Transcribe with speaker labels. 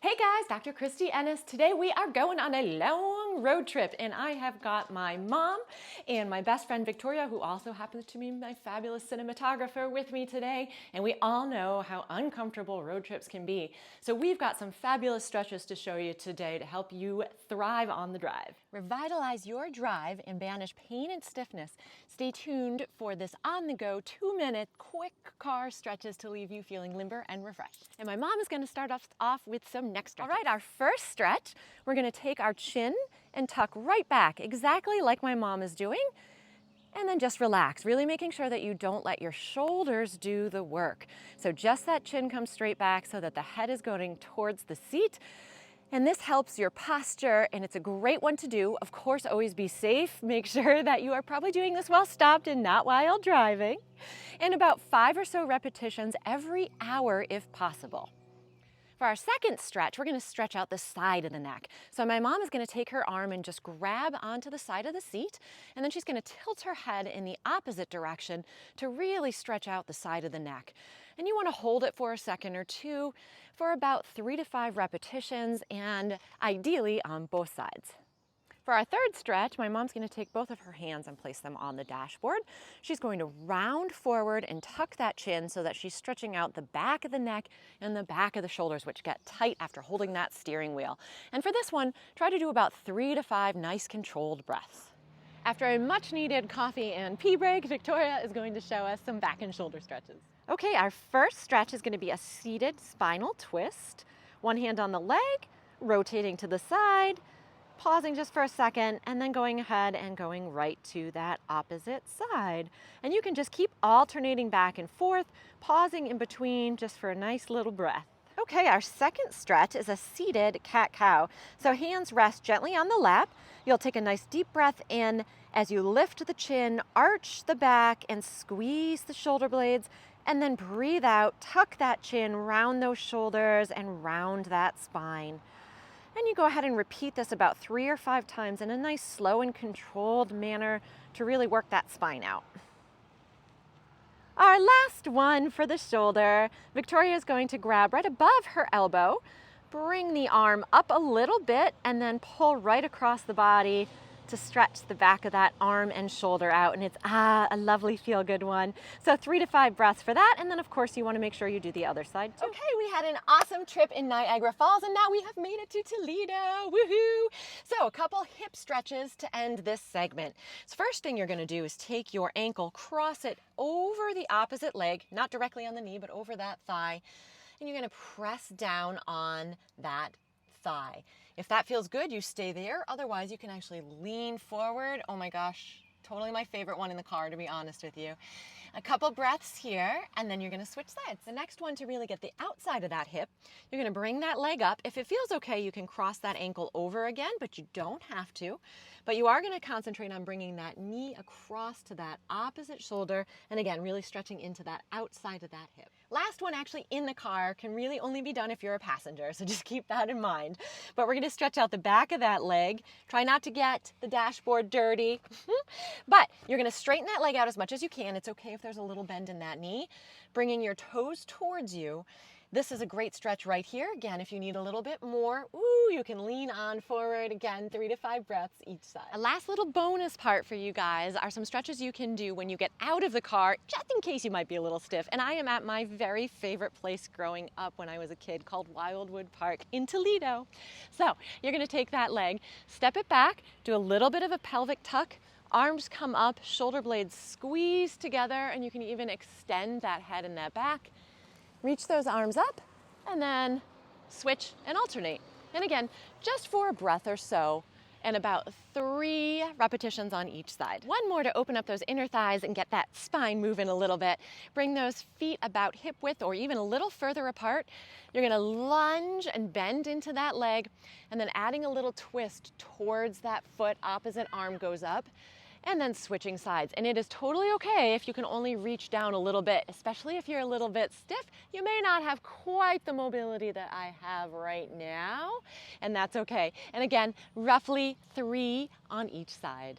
Speaker 1: Hey guys, Dr. Christy Ennis. Today we are going on a long road trip and I have got my mom and my best friend Victoria, who also happens to be my fabulous cinematographer, with me today. And we all know how uncomfortable road trips can be. So we've got some fabulous stretches to show you today to help you thrive on the drive. Revitalize your drive and banish pain and stiffness. Stay tuned for this on-the-go 2-minute quick car stretches to leave you feeling limber and refreshed. And my mom is going to start off with some neck stretches. All right, our first stretch, we're going to take our chin and tuck right back, exactly like my mom is doing. And then just relax, really making sure that you don't let your shoulders do the work. So just that chin comes straight back so that the head is going towards the seat. And this helps your posture, and it's a great one to do. Of course, always be safe. Make sure that you are probably doing this while stopped and not while driving. And about 5 or so repetitions every hour if possible. For our second stretch, we're going to stretch out the side of the neck. So my mom is going to take her arm and just grab onto the side of the seat, and then she's going to tilt her head in the opposite direction to really stretch out the side of the neck. And you want to hold it for a second or two for about 3 to 5 repetitions, and ideally on both sides. For our third stretch, my mom's going to take both of her hands and place them on the dashboard. She's going to round forward and tuck that chin so that she's stretching out the back of the neck and the back of the shoulders, which get tight after holding that steering wheel. And for this one, try to do about 3 to 5 nice controlled breaths. After a much needed coffee and pee break, Victoria is going to show us some back and shoulder stretches. Okay, our first stretch is going to be a seated spinal twist. One hand on the leg, rotating to the side, pausing just for a second, and then going ahead and going right to that opposite side. And you can just keep alternating back and forth, pausing in between just for a nice little breath. Okay, our second stretch is a seated cat-cow. So hands rest gently on the lap. You'll take a nice deep breath in as you lift the chin, arch the back, and squeeze the shoulder blades. And then breathe out, tuck that chin, round those shoulders, and round that spine. And you go ahead and repeat this about 3 or 5 times in a nice slow and controlled manner to really work that spine out. Our last one for the shoulder, Victoria is going to grab right above her elbow, bring the arm up a little bit, and then pull right across the body to stretch the back of that arm and shoulder out. And it's a lovely feel-good one. So 3 to 5 breaths for that. And then of course you want to make sure you do the other side too. Okay, we had an awesome trip in Niagara Falls and now we have made it to Toledo. Woohoo! So a couple hip stretches to end this segment. So first thing you're going to do is take your ankle, cross it over the opposite leg, not directly on the knee, but over that thigh. And you're going to press down on that thigh. If that feels good, you stay there. Otherwise, you can actually lean forward. Oh my gosh, totally my favorite one in the car, to be honest with you. A couple breaths here, and then you're going to switch sides. The next one, to really get the outside of that hip, you're going to bring that leg up. If it feels okay, you can cross that ankle over again, but you don't have to. But you are going to concentrate on bringing that knee across to that opposite shoulder, and again, really stretching into that outside of that hip. Last one, actually in the car, can really only be done if you're a passenger, so just keep that in mind. But we're going to stretch out the back of that leg. Try not to get the dashboard dirty. But you're going to straighten that leg out as much as you can. It's okay if there's a little bend in that knee. Bringing your toes towards you. This is a great stretch right here. Again, if you need a little bit more, you can lean on forward. Again, 3 to 5 breaths each side. A last little bonus part for you guys are some stretches you can do when you get out of the car, just in case you might be a little stiff. And I am at my very favorite place growing up when I was a kid, called Wildwood Park in Toledo. So you're gonna take that leg, step it back, do a little bit of a pelvic tuck, arms come up, shoulder blades squeeze together, and you can even extend that head and that back. Reach those arms up, and then switch and alternate. And again, just for a breath or so, and about 3 repetitions on each side. One more to open up those inner thighs and get that spine moving a little bit. Bring those feet about hip width or even a little further apart. You're gonna lunge and bend into that leg, and then adding a little twist towards that foot, opposite arm goes up, and then switching sides. And it is totally okay if you can only reach down a little bit, especially if you're a little bit stiff. You may not have quite the mobility that I have right now, and that's okay. And again, roughly 3 on each side.